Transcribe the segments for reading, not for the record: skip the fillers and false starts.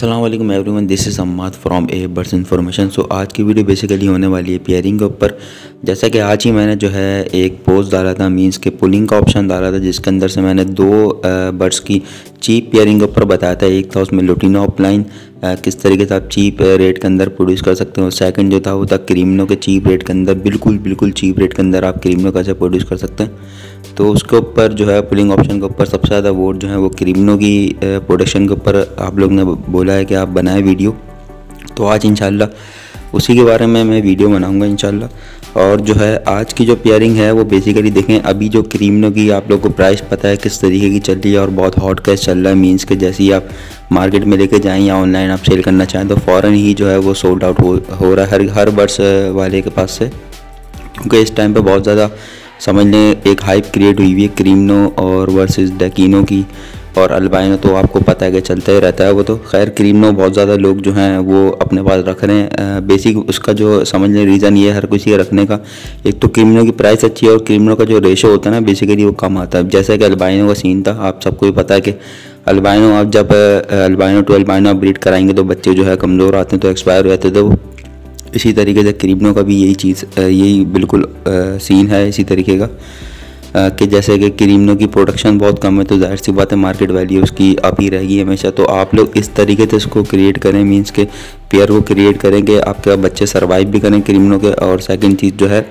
अस्सलाम वालेकुम everyone, this is Ammad from A birds information. So आज की वीडियो बेसिकली होने वाली है पेयरिंग के ऊपर। जैसा कि आज ही मैंने जो है एक पोस्ट डाला था, मींस के पुलिंग का ऑप्शन डाला था, जिसके अंदर से मैंने दो बर्ड्स की चीप पेयरिंग के ऊपर बताया था। एक था उसमें लुटिनो ऑफलाइन, किस तरीके से आप चीप रेट के अंदर प्रोड्यूस कर सकते हो। सेकंड जो था वो था क्रीमनो के चीप रेट के अंदर, बिल्कुल चीप रेट के अंदर आप क्रीमनो कैसे प्रोड्यूस कर सकते हैं। तो उसके ऊपर जो है पुलिंग ऑप्शन के ऊपर सबसे ज़्यादा वोट जो है वो क्रीमनो की प्रोडक्शन के ऊपर आप लोग ने बोला है कि आप बनाए वीडियो। तो आज इंशाल्लाह उसी के बारे में मैं वीडियो बनाऊंगा इंशाल्लाह। और जो है आज की जो पेयरिंग है वो बेसिकली देखें, अभी जो क्रीमनो की आप लोग को प्राइस पता है किस तरीके की चल रही है और बहुत हॉट कैश चल रहा है। मीन्स के जैसे ही आप मार्केट में लेके जाएँ या ऑनलाइन आप सेल करना चाहें तो फ़ौरन ही जो है वो सोल्ड आउट हो रहा है हर बर्ड्स वाले के पास से, क्योंकि इस टाइम पर बहुत ज़्यादा समझ लें एक हाइप क्रिएट हुई हुई है क्रीमनो और वर्सेस डेकिनो की। और अल्बाइनो तो आपको पता है कि चलता ही रहता है वो। तो खैर क्रीमनो बहुत ज़्यादा लोग जो हैं वो अपने पास रख रहे हैं। बेसिक उसका जो समझ लें रीज़न ये है हर किसी के रखने का, एक तो क्रीमनो की प्राइस अच्छी है और क्रीमनो का जो रेशो होता है ना बेसिकली वो कम आता है। जैसा कि अल्बाइनो का सीन था, आप सबको ही पता है कि अल्बाइनो आप जब अल्बाइनो टू अल्बाइनो आप ब्रीड कराएंगे तो बच्चे जो है कमज़ोर आते हैं, तो एक्सपायर हो जाते थे वो। इसी तरीके से क्रीमनो का भी यही चीज़ यही बिल्कुल सीन है इसी तरीके का कि जैसे कि क्रीमनो की प्रोडक्शन बहुत कम है तो जाहिर सी बात है मार्केट वैल्यू उसकी अप ही रहेगी हमेशा। तो आप लोग इस तरीके से इसको क्रिएट करें, मींस के पेयर को क्रिएट करें कि आपके बच्चे सर्वाइव भी करें क्रीमनो के। और सेकंड चीज़ जो है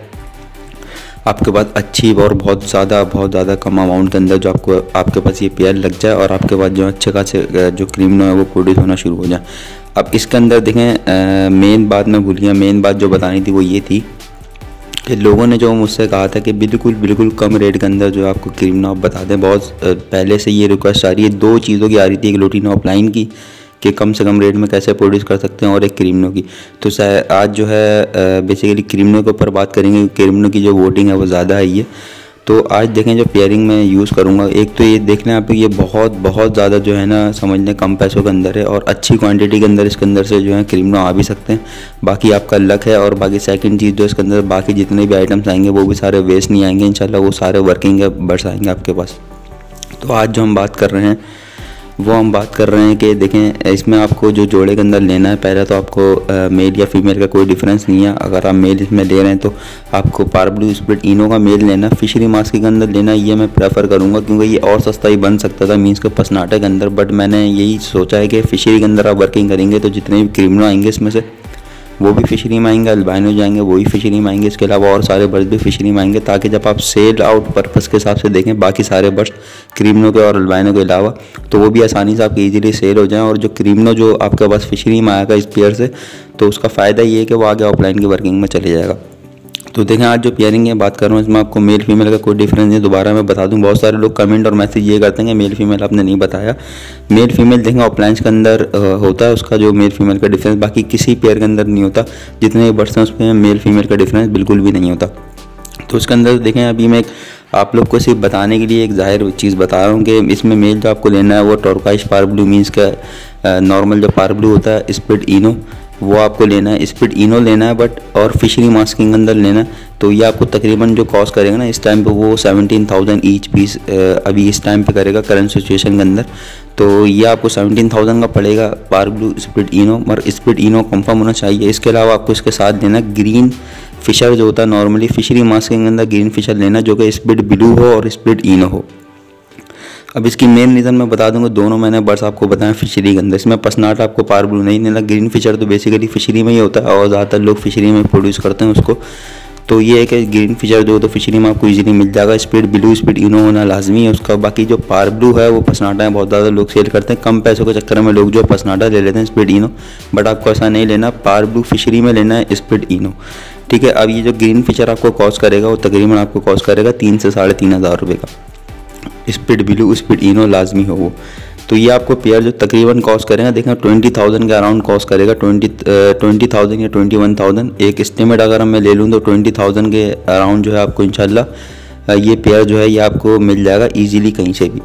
आपके पास अच्छी और बहुत ज़्यादा कम अमाउंट के अंदर जो आपके पास ये पेयर लग जाए और आपके पास जो अच्छे खासे जो क्रीमनो है वो प्रोड्यूस होना शुरू हो जाए। अब इसके अंदर देखें मेन बात मैं भूल गया, मेन बात जो बतानी थी वो ये थी कि लोगों ने जो मुझसे कहा था कि बिल्कुल कम रेट के अंदर जो आपको क्रीमनो आप बता दें। बहुत पहले से ये रिक्वेस्ट आ रही है, दो चीज़ों की आ रही थी, एक लुटिनो ऑफलाइन की कि कम से कम रेट में कैसे प्रोड्यूस कर सकते हैं और एक क्रीमनो की। तो आज जो है बेसिकली क्रीमनो के ऊपर बात करेंगे। क्रीमनो की जो वोटिंग है वो ज़्यादा आई है। तो आज देखें जो पेयरिंग में यूज़ करूँगा, एक तो ये देख लें आप ये बहुत ज़्यादा जो है ना समझ लें कम पैसों के अंदर है और अच्छी क्वांटिटी के अंदर इसके अंदर से जो है क्रीमनो आ भी सकते हैं। बाकी आपका लक है। और बाकी सेकंड चीज़ जो इसके अंदर बाकी जितने भी आइटम्स आएंगे वो भी सारे वेस्ट नहीं आएंगे इंशाल्लाह, वो सारे वर्किंग बर्ड्स आएंगे आपके पास। तो आज जो हम बात कर रहे हैं वो हम बात कर रहे हैं कि देखें इसमें आपको जो जोड़े के अंदर लेना है, पहले तो आपको मेल या फीमेल का कोई डिफरेंस नहीं है। अगर आप मेल इसमें ले रहे हैं तो आपको पारब्लू स्प्लिट इनो का मेल लेना, फिशरी मास्क के अंदर लेना, ये मैं प्रेफर करूँगा क्योंकि ये और सस्ता ही बन सकता था मीन्स के पसनाटे के अंदर। बट मैंने यही सोचा है कि फिशरी के अंदर आप वर्किंग करेंगे तो जितने भी क्रीमनो आएंगे इसमें से वो भी फिशरी में आएंगे, अल्बाइनो जाएंगे वो भी फिशरी में आएंगे, इसके अलावा और सारे बर्ड्स भी फिशरी में आएंगे, ताकि जब आप सेल आउट पर्पज़ के हिसाब से देखें बाकी सारे बर्ड्स क्रीमनो के और अल्बाइनो के अलावा तो वो भी आसानी से आपके ईजिली सेल हो जाएं। और जो क्रीमनो जो आपके पास फिशरी में आएगा इस पेयर से तो उसका फ़ायदा ये है कि वो आगे ऑफलाइन की वर्किंग में चले जाएगा। तो देखें आज जो पेयरिंग है बात कर रहा हूँ इसमें आपको मेल फीमेल का कोई डिफरेंस नहीं, दोबारा मैं बता दूं। बहुत सारे लोग कमेंट और मैसेज ये करते हैं कि मेल फीमेल आपने नहीं बताया। मेल फीमेल देखें ऑफलाइन के अंदर होता है उसका जो मेल फीमेल का डिफरेंस, बाकी किसी पेयर के अंदर नहीं होता। जितने बर्ड्स हैं उसमें मेल फीमेल का डिफरेंस बिल्कुल भी नहीं होता। तो उसके अंदर देखें अभी मैं आप लोग को सिर्फ बताने के लिए एक ज़ाहिर चीज़ बता रहा हूँ कि इसमें मेल जो आपको लेना है वो टॉर्काइश पारब्लू मीन्स का नॉर्मल जो पारब्लू होता है स्प्लिट इनो वो आपको लेना है, स्प्लिट इनो लेना है बट और फिशरी मास्किंग के अंदर लेना है। तो ये आपको तकरीबन जो कॉस्ट करेगा ना इस टाइम पे वो 17,000 ईच पीस अभी इस टाइम पे करेगा करंट सिचुएशन के अंदर। तो ये आपको 17,000 का पड़ेगा पारब्लू स्प्लिट इनो, मगर स्प्लिट इनो कंफर्म होना चाहिए। इसके अलावा आपको इसके साथ लेना ग्रीन फिशर जो होता है नॉर्मली फिशरी मास्किंग के अंदर ग्रीन फिशर लेना जो कि स्प्लिट ब्लू हो और स्प्लिट इनो हो। अब इसकी मेन रीज़न मैं बता दूंगा, दोनों मैंने बर्ड्स आपको बताया फिशरी के अंदर, इसमें पसनाट आपको पारब्लू नहीं लेना। ग्रीन फिशर तो बेसिकली फिशरी में ही होता है और ज़्यादातर लोग फिशरी में प्रोड्यूस करते हैं उसको। तो ये है कि ग्रीन फिशर जो तो फिशरी में आपको इजीली मिल जाएगा। स्प्लिट ब्लू स्प्लिट इनो होना लाजमी है उसका। बाकी जो पारब्लू है वो पसनाटा है, बहुत ज़्यादा लोग सेल करते हैं, कम पैसों के चक्कर में लोग जो पसनाटा ले लेते हैं स्प्लिट इनो, बट आपको ऐसा नहीं लेना, पारब्लू फिशरी में लेना है स्प्लिट इनो, ठीक है। अब ये जो ग्रीन फिशर आपको कॉस्ट करेगा वो तकरीबन आपको कॉस्ट करेगा 3 से 3,500 रुपये का। स्प्लिट ब्लू स्प्लिट इनो लाजमी हो वो। तो ये आपको पेयर जो तकरीबन कॉस्ट करेगा देखें 20,000 के अराउंड कॉस्ट करेगा, 20,000 या 21,000 एक एस्टिमेट अगर मैं ले लूँ तो 20,000 के अराउंड जो है आपको इंशाल्लाह ये पेयर जो है ये आपको मिल जाएगा ईजीली कहीं से भी।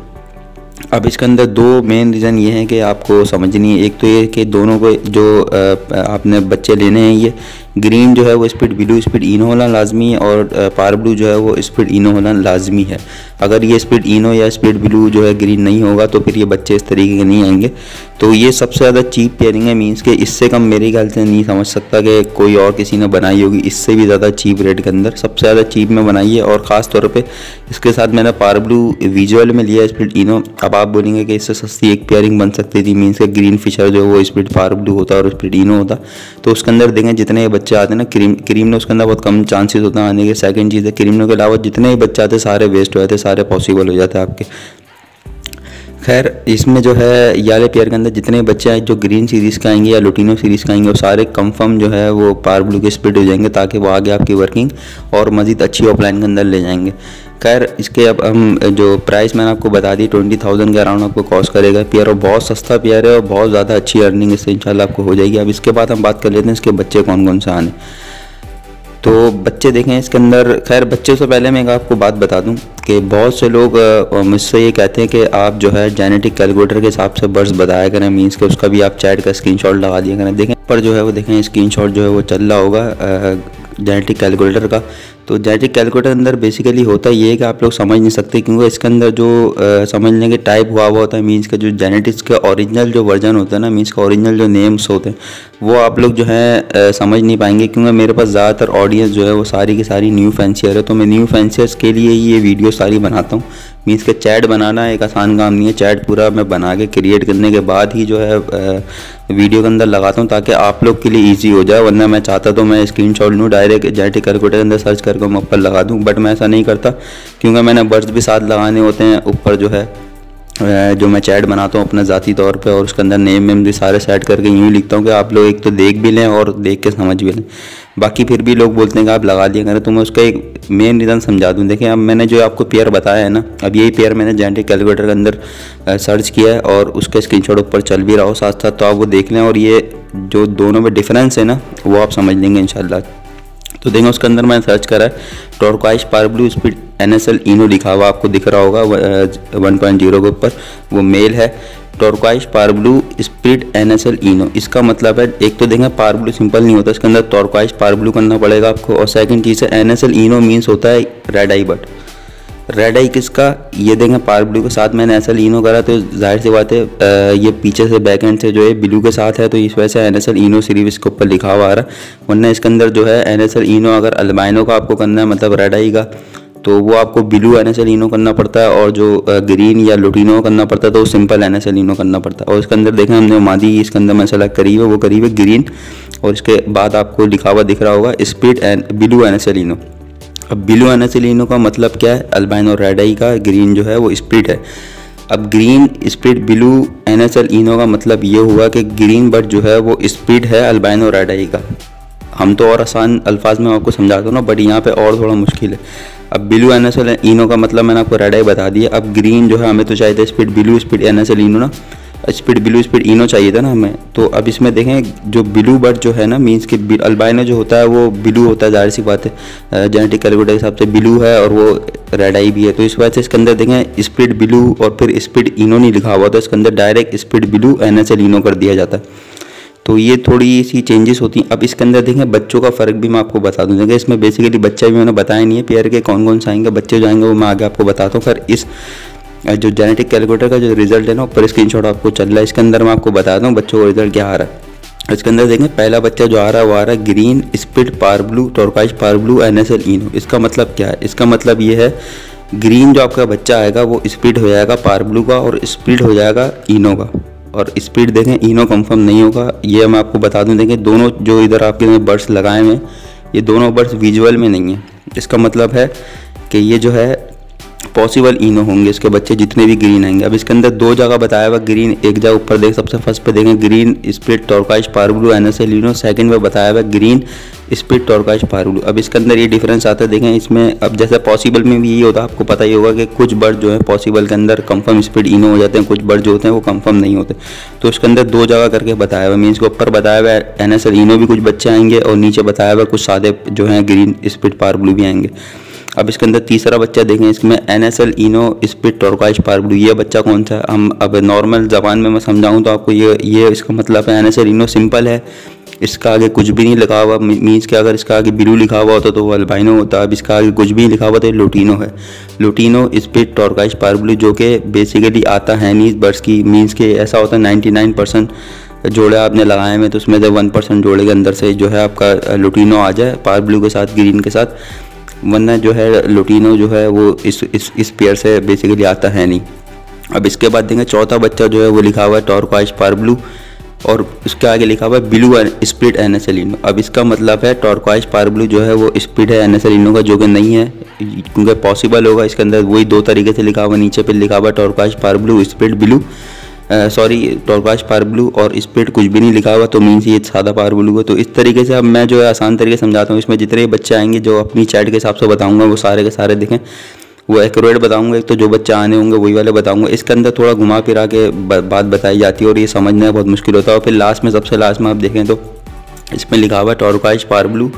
अब इसके अंदर दो मेन रीज़न ये हैं कि आपको समझनी है। एक तो ये कि दोनों को जो आपने बच्चे लेने हैं, ये ग्रीन जो है वो स्प्लिट ब्लू स्प्लिट इनो होना लाजमी है, और पार ब्लू जो है वो स्प्लिट इनो होना लाजमी है। अगर ये स्प्लिट इनो या स्प्लिट ब्लू जो है ग्रीन नहीं होगा तो फिर ये बच्चे इस तरीके के नहीं आएंगे। तो ये सबसे ज़्यादा चीप पेयरिंग है, मीन्स के इससे कम मेरे ख्याल से नहीं समझ सकता कि कोई और किसी ने बनाई होगी इससे भी ज़्यादा चीप रेट के अंदर, सबसे ज़्यादा चीप में बनाई है। और ख़ास तौर पे इसके साथ मैंने पार ब्लू विजुअल में लिया है स्प्लिट इनो। अब आप बोलेंगे कि इससे सस्ती एक पेयरिंग बन सकती थी, मीन्स के ग्रीन फिशर जो है वो स्प्लिट पार ब्लू होता और स्प्लिट इनो होता। तो उसके अंदर देखें जितने बच्चे आते हैं ना, क्रीम ने उसके अंदर बहुत कम चांसेस होता है आने के। सेकंड चीज़ है क्रीम के अलावा जितने भी बच्चे आते सारे वेस्ट हो जाते, सारे पॉसिबल हो जाते हैं आपके। खैर इसमें जो है ये वाले पेयर के अंदर जितने बच्चे हैं जो ग्रीन सीरीज़ का आएंगे या लुटिनो सीरीज़ का आएंगे वो सारे कंफर्म जो है वो पार ब्लू के स्प्लिट हो जाएंगे, ताकि वो आगे आपकी वर्किंग और मज़ीद अच्छी ऑफलाइन के अंदर ले जाएंगे। खैर इसके अब हम जो प्राइस मैंने आपको बता दी 20,000 के अराउंड आपको कॉस्ट करेगा पेयर, और बहुत सस्ता पेयर है और बहुत ज़्यादा अच्छी अर्निंग इससे इंशाल्लाह आपको हो जाएगी। अब इसके बाद हम बात कर लेते हैं इसके बच्चे कौन कौन से आने। तो बच्चे देखें इसके अंदर, खैर बच्चे से पहले मैं आपको बात बता दूं कि बहुत से लोग मुझसे ये कहते हैं कि आप जो है जेनेटिक कैलकुलेटर के हिसाब से बर्ड्स बताया करें, मीन्स के उसका भी आप चैट का स्क्रीनशॉट लगा दिया करें। देखें पर जो है वो देखें स्क्रीनशॉट जो है वो चल रहा होगा जेनेटिक कैलकुलेटर का। तो जेनेटिक कैलकुलेटर अंदर बेसिकली होता ये है कि आप लोग समझ नहीं सकते, क्योंकि इसके अंदर जो समझने के टाइप हुआ होता है, मीन्स का जो जेनेटिक्स के ओरिजिनल जो वर्जन होता है ना, मीन्स का ओरिजिनल जो नेम्स होते हैं वो आप लोग जो है समझ नहीं पाएंगे, क्योंकि मेरे पास ज़्यादातर ऑडियंस जो है वो सारी की सारी न्यू फैंसियर है। तो मैं न्यू फैंसियर्स के लिए ये वीडियो सारी बनाता हूँ। मीन्स के चैट बनाना एक आसान काम नहीं है, चैट पूरा मैं बना के क्रिएट करने के बाद ही जो है वीडियो के अंदर लगाता हूँ, ताकि आप लोग के लिए ईजी हो जाए। वरना मैं चाहता तो मैं स्क्रीनशॉट लूँ डायरेक्ट जेनेटिक कैलकुलेटर के अंदर सर्च करके मैं ऊपर लगा दूँ, बट मैं ऐसा नहीं करता, क्योंकि मैंने बर्ड्स भी साथ लगाने होते हैं ऊपर जो है जो मैं चैट बनाता हूँ अपना ज़ाती तौर पे, और उसके अंदर नेम वेम भी सारे सेट करके यूँ लिखता हूँ कि आप लोग एक तो देख भी लें और देख के समझ भी लें। बाकी फिर भी लोग बोलते हैं कि आप लगा दिया करें, तो मैं उसका एक मेन रीज़न समझा दूँ। देखिए अब मैंने जो आपको पेयर बताया है ना, अब यही पेयर मैंने जेनेटिक कैलकुलेटर के अंदर सर्च किया है और उसके स्क्रीनशॉट ऊपर चल भी रहा हो साथ साथ, तो आप वो देख लें और ये जो दोनों में डिफरेंस है ना वो आप समझ लेंगे इंशाल्लाह। तो देखें उसके अंदर मैंने सर्च करा है टॉर्क्वाइज पार ब्लू स्प्लिट NSL इनो लिखा हुआ आपको दिख रहा होगा 1.0 के ऊपर, वो मेल है। टॉर्क्वाइज पार ब्लू स्प्लिट NSL इनो, इसका मतलब है एक तो देखें पार ब्लू सिंपल नहीं होता, इसके अंदर टॉर्क्वाइज पार ब्लू करना पड़ेगा आपको। और सेकंड चीज़ है NSL इनो मीन्स होता है रेड आई बर्ड। रेड आई किसका, ये देखें पार ब्लू के साथ मैंने NSL इनो करा, तो जाहिर सी बात है ये पीछे से बैक एंड से जो है ब्लू के साथ है, तो इस वजह से NSL इनो सीरीज के ऊपर लिखा हुआ आ रहा है। वरना इसके अंदर जो है NSL इनो अगर अल्बाइनो का आपको करना है मतलब रेड आई का, तो वो आपको ब्लू NSL इनो करना पड़ता है, और जो ग्रीन या लुटिनो करना पड़ता है तो वो सिंपल NSL इनो करना पड़ता है। और इसके अंदर देखें हमने मादी इसके अंदर मैं सेलेक्ट करी है, वो करी है ग्रीन, और इसके बाद आपको लिखा हुआ दिख रहा होगा स्प्लिट ब्लू NSL इनो। अब ब्लू NSL इनो का मतलब क्या है, अल्बाइनो रेड आई का, ग्रीन जो है वो स्प्लिट है। अब ग्रीन स्प्लिट ब्लू NSL इनो का मतलब ये हुआ कि ग्रीन बर्ड जो है वो स्प्लिट है अल्बाइनो रेड आई का। हम तो और आसान अल्फाज में आपको समझाता हूँ ना, बट यहाँ पे और थोड़ा मुश्किल है। अब ब्लू NSL इनो का मतलब मैंने आपको रेड आई बता दिया। अब ग्रीन जो है हमें तो चाहिए था स्प्लिट ब्लू स्प्लिट NSL इनो ना, स्प्लिट ब्लू स्प्लिट इनो चाहिए था ना हमें। तो अब इसमें देखें जो ब्लू बर्ड जो है ना, मीन्स कि अल्बाइनो जो होता है वो ब्लू होता है, जाहिर सी बात है जेनेटिक कैलकुलेटर के हिसाब से ब्लू है और वो रेड आई भी है। तो इस वजह से इसके अंदर देखें स्प्लिट ब्लू और फिर स्प्लिट इनो नहीं लिखा हुआ, तो इसके अंदर डायरेक्ट स्प्लिट ब्लू NSL इनो कर दिया जाता है। तो ये थोड़ी सी चेंजेस होती हैं। अब इसके अंदर देखें बच्चों का फ़र्क भी मैं आपको बता दूँ। देखिए इसमें बेसिकली बच्चा भी मैंने बताया नहीं है, पेयर के कौन कौन से आएंगे, बच्चे जो आएंगे वो मैं आगे आपको बताता हूँ। खैर इस जो जेनेटिक कैलकुलेटर का जो रिजल्ट है ना ऊपर स्क्रीनशॉट आपको चल रहा है, इसके अंदर मैं आपको बताता हूँ बच्चों को रिजल्ट क्या आ रहा है। इसके अंदर देखें पहला बच्चा जो आ रहा है वो आ रहा है ग्रीन स्प्लिट पार ब्लू टॉर्क्वाइज पार ब्लू NSL इनो। इसका मतलब क्या है, इसका मतलब ये है ग्रीन जो आपका बच्चा आएगा वो स्प्लिट हो जाएगा पार ब्लू का और स्प्लिट हो जाएगा इनो का, और स्प्लिट देखें इनो कंफर्म नहीं होगा। ये मैं आपको बता दूं, देखें दोनों जो इधर आपके बर्ड्स लगाए हुए हैं ये दोनों बर्ड्स विजुअल में नहीं है। इसका मतलब है कि ये जो है पॉसिबल इनो होंगे इसके बच्चे जितने भी ग्रीन आएंगे। अब इसके अंदर दो जगह बताया हुआ ग्रीन, एक जगह ऊपर देख सबसे फर्स्ट पे देखें ग्रीन स्प्लिट टॉर्क्वाइज पार ब्लू NSL इनो, सेकंड में बताया हुआ ग्रीन स्प्लिट टॉर्क्वाइज पार ब्लू। अब इसके अंदर ये डिफरेंस आता है देखें इसमें। अब जैसे पॉसिबल में भी यही होता है, आपको पता ही होगा कि कुछ बर्ड जो है पॉसिबल के अंदर कंफर्म स्प्लिट इनो हो जाते हैं, कुछ बर्ड जो होते हैं वो कंफर्म नहीं होते। तो इसके अंदर दो जगह करके बताया हुआ, मीन्स के ऊपर बताया हुआ NSL इनो भी कुछ बच्चे आएंगे और नीचे बताया हुआ कुछ सादे जो हैं ग्रीन स्प्लिट पार ब्लू भी आएंगे। अब इसके अंदर तीसरा बच्चा देखें, इसमें NSL इनो स्पिड टर्कोइज पार ब्लू। ये बच्चा कौन सा है? हम अब नॉर्मल ज़बान में मैं समझाऊँ तो आपको ये इसका मतलब है NSL इनो सिंपल है, इसका आगे कुछ भी नहीं लिखा हुआ, मीन्स कि अगर इसका आगे ब्लू लिखा हुआ होता तो वो अल्बाइनो होता। अब इसका आगे कुछ भी नहीं लिखा हुआ तो ये लुटिनो है, लुटिनो स्पिड टर्कोइज पार ब्लू, जो कि बेसिकली आता है नहीं इस बर्ड्स की। मीन्स कि ऐसा होता है 99% जोड़े आपने लगाए में तो उसमें से 1% जोड़े के अंदर से जो है आपका लुटिनो आ जाए पार ब्लू के साथ, ग्रीन के साथ, वरना जो है लुटिनो जो है वो इस पेयर से बेसिकली आता है नहीं। अब इसके बाद देखें चौथा बच्चा जो है वो लिखा हुआ है टर्कोइज पार ब्लू और उसके आगे लिखा हुआ है ब्लू स्पिड NSL इनो। अब इसका मतलब है टर्कोइज पार ब्लू जो है वो स्पिड है NSL इनो का, जो कि नहीं है, क्योंकि पॉसिबल होगा इसके अंदर वही दो तरीके से लिखा हुआ, नीचे पे लिखा हुआ turquoise parblue split blue, sorry turquoise parblue और स्पिड कुछ भी नहीं लिखा हुआ, तो मीन्स ये सादा पार ब्लू है। तो इस तरीके से अब मैं जो है आसान तरीके से समझाता हूँ। इसमें जितने बच्चे आएंगे जो अपनी चैट के हिसाब से बताऊँगा वो सारे के सारे देखें वो एक्यूरेट बताऊंगा, एक तो जो बच्चे आने होंगे वही वाले बताऊंगा। इसके अंदर थोड़ा घुमा फिरा के बात बताई जाती है और ये समझना बहुत मुश्किल होता है। और फिर लास्ट में, सबसे लास्ट में आप देखें तो इसमें लिखा हुआ है टर्कोइज पार ब्लू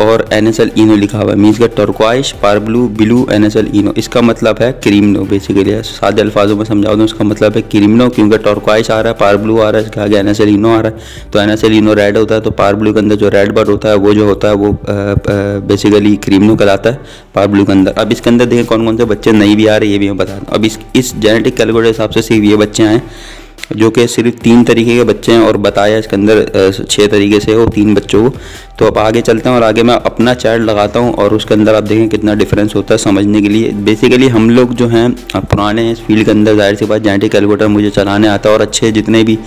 और NSL इनो लिखा हुआ है, मीन्स का टर्कोइज पार ब्लू ब्लू NSL इनो, इसका मतलब है क्रीमनो। बेसिकली सादे अल्फाजों में समझाओ तो इसका मतलब है क्रीमनो, क्योंकि टर्कोइज आ रहा है, पार ब्लू आ रहा है, इसके आगे NSL इनो आ रहा है। तो NSL इनो रेड होता है, तो पार ब्लू के अंदर जो रेड बर्ड होता है वो जो होता है वो बेसिकली क्रीमनो कहलाता है पार ब्लू के अंदर। अब इसके अंदर देखें कौन कौन से बच्चे नहीं भी आ रहे ये भी मैं बता दूँ। अब इस जेनेटिक कैलकुलेटर के हिसाब से सिर्फ ये बच्चे आए जो कि सिर्फ 3 तरीके के बच्चे हैं और बताया इसके अंदर 6 तरीके से हो 3 बच्चों को। तो अब आगे चलते हैं और आगे मैं अपना चैट लगाता हूं और उसके अंदर आप देखें कितना डिफरेंस होता है समझने के लिए। बेसिकली हम लोग जो हैं पुराने इस फील्ड के अंदर, जाहिर सी बात जेनेटिक कैलकुलेटर मुझे चलाने आता है और अच्छे जितने भी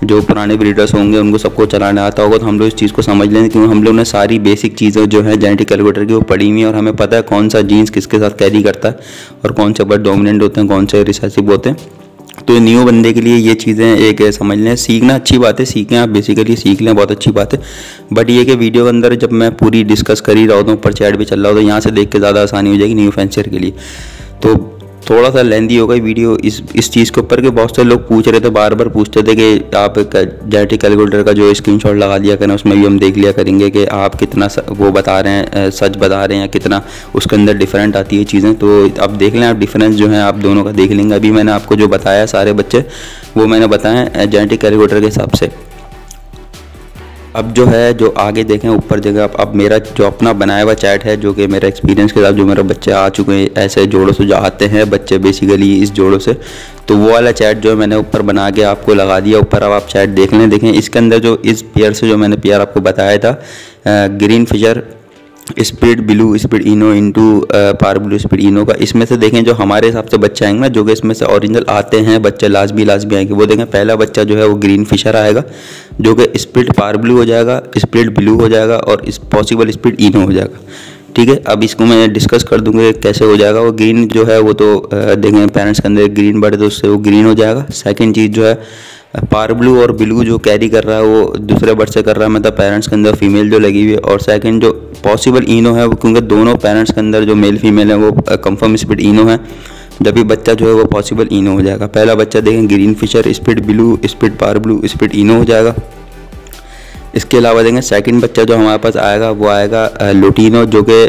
जो पुराने ब्रीडर्स होंगे उनको सबको चलाने आता होगा, तो हम लोग इस चीज़ को समझ लें, क्योंकि हम लोग ने सारी बेसिक चीज़ें जो है जेनेटिक कैलकुलेटर की वो पढ़ी हुई है और हमें पता है कौन सा जीन्स किसके साथ कैरी करता है और कौन से बर्ड डोमिनेंट होते हैं, कौन से रिसेसिव होते हैं। तो न्यू बंदे के लिए ये चीज़ें एक समझ लें, सीखना अच्छी बात है, सीखें आप, बेसिकली सीख लें, बहुत अच्छी बात है। बट ये कि वीडियो के अंदर जब मैं पूरी डिस्कस कर ही रहा होता हूँ, ऊपर चैट भी चल रहा हो, तो यहाँ से देख के ज़्यादा आसानी हो जाएगी न्यू फैंसियर के लिए। तो थोड़ा सा लेंदी हो गई वीडियो इस चीज़ के ऊपर, कि बहुत से लोग पूछ रहे थे, बार बार पूछते थे कि आप जेनेटिक कैलकुलेटर का जो स्क्रीनशॉट लगा दिया करें, उसमें भी हम देख लिया करेंगे कि आप कितना वो बता रहे हैं, सच बता रहे हैं या कितना उसके अंदर डिफरेंट आती है चीज़ें। तो अब देख लें आप, डिफरेंस जो है आप दोनों का देख लेंगे। अभी मैंने आपको जो बताया सारे बच्चे वो मैंने बताया जेनेटिक कैलकुलेटर के हिसाब से। अब जो है जो आगे देखें ऊपर जगह, अब मेरा जो अपना बनाया हुआ चैट है, जो कि मेरा एक्सपीरियंस के साथ जो मेरे बच्चे आ चुके हैं, ऐसे जोड़ों से जो आते हैं बच्चे बेसिकली इस जोड़ों से, तो वो वाला चैट जो मैंने ऊपर बना के आपको लगा दिया ऊपर। अब आप चैट देख लें, देखें इसके अंदर जो इस पेयर से जो मैंने पेयर आपको बताया था, green Fischer split blue split ino into parblue split ino का, इसमें से देखें जो हमारे हिसाब से बच्चे आएंगे ना, जो कि इसमें से ओरिजिनल आते हैं बच्चे, लास्ट भी आएंगे, वो देखें पहला बच्चा जो है वो ग्रीन फिशर आएगा, जो कि स्पीड पार ब्लू हो जाएगा, स्पीड ब्लू हो जाएगा और इस पॉसिबल स्पीड इनो हो जाएगा। ठीक है, अब इसको मैं डिस्कस कर दूंगा कैसे हो जाएगा। वो ग्रीन जो है वो तो देखें पेरेंट्स के अंदर ग्रीन बर्ड है तो उससे वो ग्रीन हो जाएगा। सेकेंड चीज़ जो है पार ब्लू और ब्लू जो कैरी कर रहा है वो दूसरे बर्ड से कर रहा है, मतलब पेरेंट्स के अंदर फीमेल जो लगी हुई है। और सेकंड जो पॉसिबल इनो है वो, क्योंकि दोनों पेरेंट्स के अंदर जो मेल फीमेल है वो कंफर्म स्पीड इनो है, जब भी बच्चा जो है वो पॉसिबल इनो हो जाएगा। पहला बच्चा देखें green Fischer split blue split parblue split ino हो जाएगा। इसके अलावा देखें सेकंड बच्चा जो हमारे पास आएगा वो आएगा लुटिनो, जो कि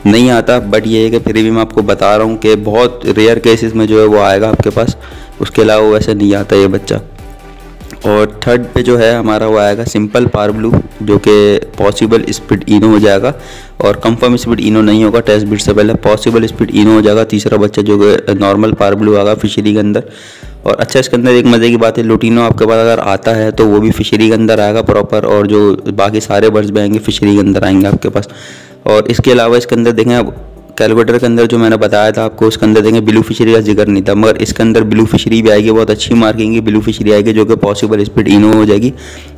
नहीं आता, बट ये है कि फिर भी मैं आपको बता रहा हूँ कि बहुत रेयर केसेस में जो है वो आएगा आपके पास, उसके अलावा वैसे नहीं आता ये बच्चा। और थर्ड पे जो है हमारा वो आएगा सिंपल पार ब्लू, जो कि पॉसिबल स्पीड इनो हो जाएगा और कंफर्म स्पीड इनो नहीं होगा, टेस्ट बिट से पहले पॉसिबल स्पीड इनो हो जाएगा। तीसरा बच्चा जो कि नॉर्मल पार ब्लू आएगा फिशरी के अंदर। और अच्छा इसके अंदर एक मज़े की बात है, लुटिनो आपके पास अगर आता है तो वो भी फिशरी के अंदर आएगा प्रॉपर, और जो बाकी सारे बर्ड्स भी आएंगे फिशरी के अंदर आएंगे आपके पास। और इसके अलावा इसके अंदर देखें आप कैलकुलेटर के अंदर जो मैंने बताया था आपको, उसके अंदर देखें ब्लू फिशरी का जिक्र नहीं था, मगर इसके अंदर ब्लू फिशरी भी आएगी, बहुत अच्छी मार्किंग की ब्लू फिशरी आएगी जो कि पॉसिबल स्पीड इनो हो जाएगी।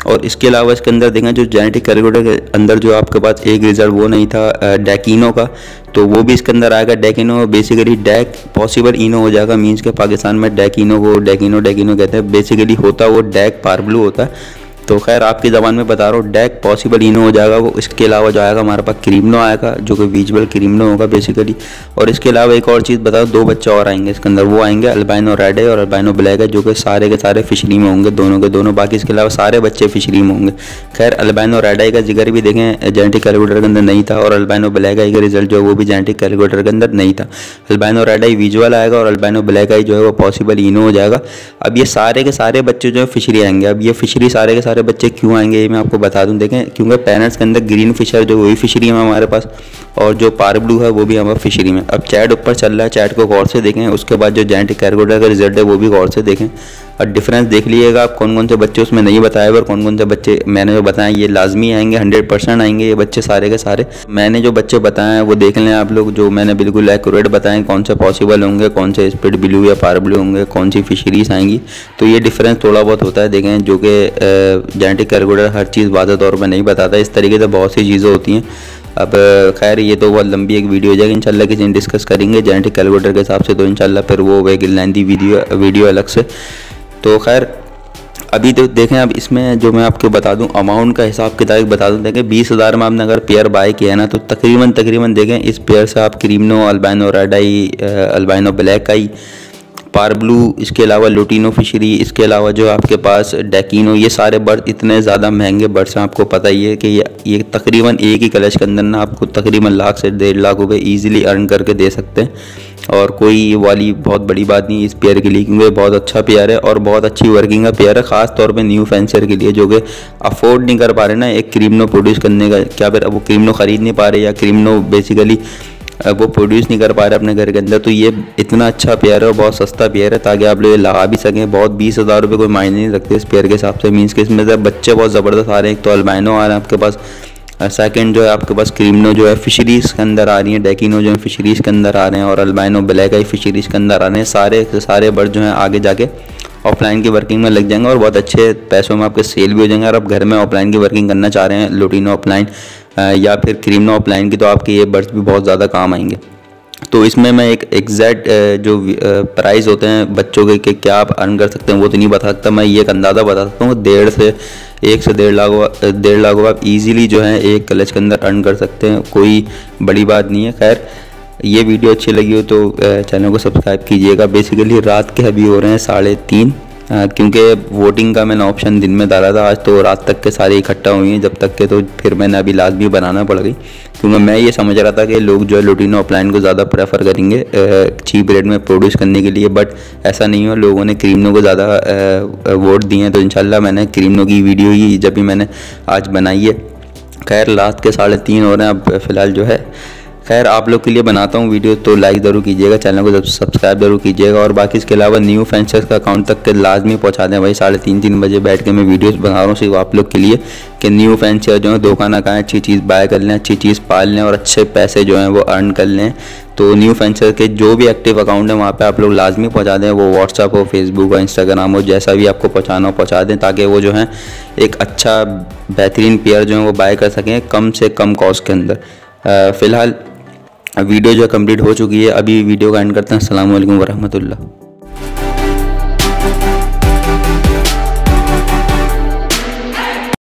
और इसके अलावा इसके अंदर देखें जो जेनेटिक कैलकुलेटर के अंदर जो आपके पास एक रिजल्ट वो नहीं था डैकिनो का, तो वो भी इसके अंदर आएगा। डैकिनो बेसिकली डैक पॉसिबल इनो हो जाएगा, मीन्स के पाकिस्तान में डैकिनो को डैकिनो कहते हैं, बेसिकली होता वो डैक पार ब्लू होता है। तो खैर आपकी ज़बान में बता रहा हूँ, डेक पॉसिबल इनो हो जाएगा वो। इसके अलावा जो आएगा हमारे पास क्रीमनो आएगा, जो कि विजुअल क्रीमनो होगा बेसिकली। और इसके अलावा एक और चीज़ बताओ, 2 बच्चे और आएंगे इसके अंदर, वो आएंगे अल्बाइनो रेड है और अल्बाइनो ब्लैक है, जो कि सारे के सारे फिशरी में होंगे, दोनों के दोनों। बाकी इसके अलावा सारे बच्चे फिशरी में होंगे। खैर अल्बाइनो रेड आई का जिक्र भी देखें जेनेटिक कैलकुलेटर के अंदर नहीं था, और अल्बाइनो ब्लैक आई का रिजल्ट जो है वो भी जेनेटिक कैलकुलेटर के अंदर नहीं था। अल्बाइनो रेड आई विजुअल आएगा और अल्बाइनो ब्लैक आई जो है वो पॉसिबल इनो हो जाएगा। अब ये सारे के सारे बच्चे जो है फिशरी आएंगे। अब ये फिशरी सारे के सारे बच्चे क्यों आएंगे ये मैं आपको बता दूं। देखें, क्योंकि पेरेंट्स के अंदर ग्रीन फिशर जो वही फिशरी में हमारे पास, और जो पार ब्लू है वो भी हमारा फिशरी में। अब चैट ऊपर चल रहा है, चैट को गौर से देखें, उसके बाद जो जेनेटिक कैलकुलेटर का रिजल्ट है वो भी गौर से देखें और डिफरेंस देख लीजिएगा आप, कौन कौन से बच्चे उसमें नहीं बताए और कौन कौन से बच्चे मैंने जो बताए ये लाजमी आएंगे, 100% आएंगे ये बच्चे सारे के सारे। मैंने जो बच्चे बताए हैं वो देख लें आप लोग, जो मैंने बिल्कुल एक्यूरेट बताएं, कौन से पॉसिबल होंगे, कौन से स्प्लिट ब्लू या पार ब्लू होंगे, कौन सी फिशरीज आएंगी। तो ये डिफरेंस थोड़ा बहुत होता है देखें, जो कि जेनेटिक कैलकुलेटर हर चीज़ वाज़ेह तौर पर नहीं बताता। इस तरीके से बहुत सी चीज़ें होती हैं। अब खैर ये तो बहुत लंबी एक वीडियो हो जाएगी, इंशाल्लाह किसी दिन डिस्कस करेंगे जेनेटिक कैलकुलेटर के हिसाब से, तो इंशाल्लाह फिर वो एक लेंथी वीडियो अलग से। तो खैर अभी तो देखें, अब इसमें जो मैं आपको बता दूं अमाउंट का हिसाब किताब बता दूं। देखें 20,000 में आपने अगर पेयर बाय किया है ना, तो तकरीबन देखें इस पेयर से आप क्रीमनो, अल्बाइनो रेड आई, अल्बाइनो ब्लैक आई, पार ब्लू, इसके अलावा लुटिनो फिशरी, इसके अलावा जो आपके पास डेकिनो, ये सारे बर्ड इतने ज़्यादा महंगे बर्ड्स हैं, आपको पता ही है कि ये तकरीबन एक ही कलश के अंदर ना आपको तकरीबन लाख से 1.5 लाख रुपए ईजिली अर्न करके दे सकते हैं। और कोई वाली बहुत बड़ी बात नहीं इस पेयर के लिए, क्योंकि बहुत अच्छा पेयर है और बहुत अच्छी वर्किंग का पेयर है, ख़ास तौर पे न्यू फैंसर के लिए जो कि अफोर्ड नहीं कर पा रहे ना एक क्रीमनो प्रोड्यूस करने का। क्या फिर वो क्रीमनो ख़रीद नहीं पा रहे या क्रीमनो बेसिकली वो प्रोड्यूस नहीं कर पा रहे अपने घर के अंदर, तो ये इतना अच्छा पेयर है और बहुत सस्ता पेयर है, ताकि आप लोग लगा भी सकें। बहुत 20,000 रुपये कोई मायने नहीं रखते इस पेयर के हिसाब से। मीन्स के इसमें से बच्चे बहुत ज़बरदस्त आ रहे हैं। एक तो अल्बाइनो आ रहे हैं आपके पास, सेकंड जो है आपके पास क्रीमनो जो है फिशरीज़ के अंदर आ रही है, डेकिनो जो है फिशरीज़ के अंदर आ रहे हैं, और अल्बाइनो ब्लैक आई फिशरीज़ के अंदर आ रहे हैं। सारे के सारे बर्ड जो हैं आगे जाके ऑफलाइन की वर्किंग में लग जाएंगे और बहुत अच्छे पैसों में आपके सेल भी हो जाएंगे। और आप घर में ऑफलाइन की वर्किंग करना चाह रहे हैं, लुटिनो ऑफलाइन या फिर क्रीमनो ऑफलाइन की, तो आपके ये बर्ड्स भी बहुत ज़्यादा काम आएंगे। तो इसमें मैं एक एग्जैक्ट जो प्राइस होते हैं बच्चों के कि क्या आप अर्न कर सकते हैं वो तो नहीं बता सकता। मैं ये एक अंदाज़ा बता सकता हूँ, 1 से 1.5 लाख आप इजीली जो है एक कलेज के अंदर अर्न कर सकते हैं, कोई बड़ी बात नहीं है। खैर ये वीडियो अच्छी लगी हो तो चैनल को सब्सक्राइब कीजिएगा। बेसिकली रात के अभी हो रहे हैं 3:30, क्योंकि वोटिंग का मैंने ऑप्शन दिन में डाला था, आज तो रात तक के सारे इकट्ठा हुए हैं जब तक के, तो फिर मैंने अभी लाजमी बनाना पड़ गई, क्योंकि मैं ये समझ रहा था कि लोग जो है लुटिनो ऑफलाइन को ज़्यादा प्रेफर करेंगे चीप रेट में प्रोड्यूस करने के लिए, बट ऐसा नहीं हुआ। लोगों ने क्रीमनो को ज़्यादा वोट दिए हैं, तो इंशाल्लाह मैंने क्रीमनो की वीडियो ही जब भी मैंने आज बनाई है। खैर रात के 3:30 हो रहे हैं अब फ़िलहाल जो है। खैर आप लोग के लिए बनाता हूँ वीडियो, तो लाइक ज़रूर कीजिएगा, चैनल को सब्सक्राइब जरूर कीजिएगा। और बाकी इसके अलावा न्यू फैंसर्स का अकाउंट तक के लाजमी पहुँचा दें भाई। 3:30 बजे बैठ के मैं वीडियोस बना रहा हूँ सिर्फ आप लोग के लिए कि न्यू फैंसर जो है धोखा ना खाएं, अच्छी चीज़ बाय कर लें, अच्छी चीज़ पाल लें और अच्छे पैसे जो हैं वो अर्न कर लें। तो न्यू फैंसर के जो भी एक्टिव अकाउंट है वहाँ पे आप लोग लाजमी पहुँचा दें, वो व्हाट्सअप हो, फेसबुक हो, इंस्टाग्राम हो, जैसा भी आपको पहुँचाना हो पहुँचा दें, ताकि वो जो है एक अच्छा बेहतरीन पेयर जो है वो बाय कर सकें कम से कम कॉस्ट के अंदर। फ़िलहाल वीडियो जो कंप्लीट हो चुकी है, अभी वीडियो का एंड करते हैं। अस्सलाम वालेकुम वरहमतुल्लाह।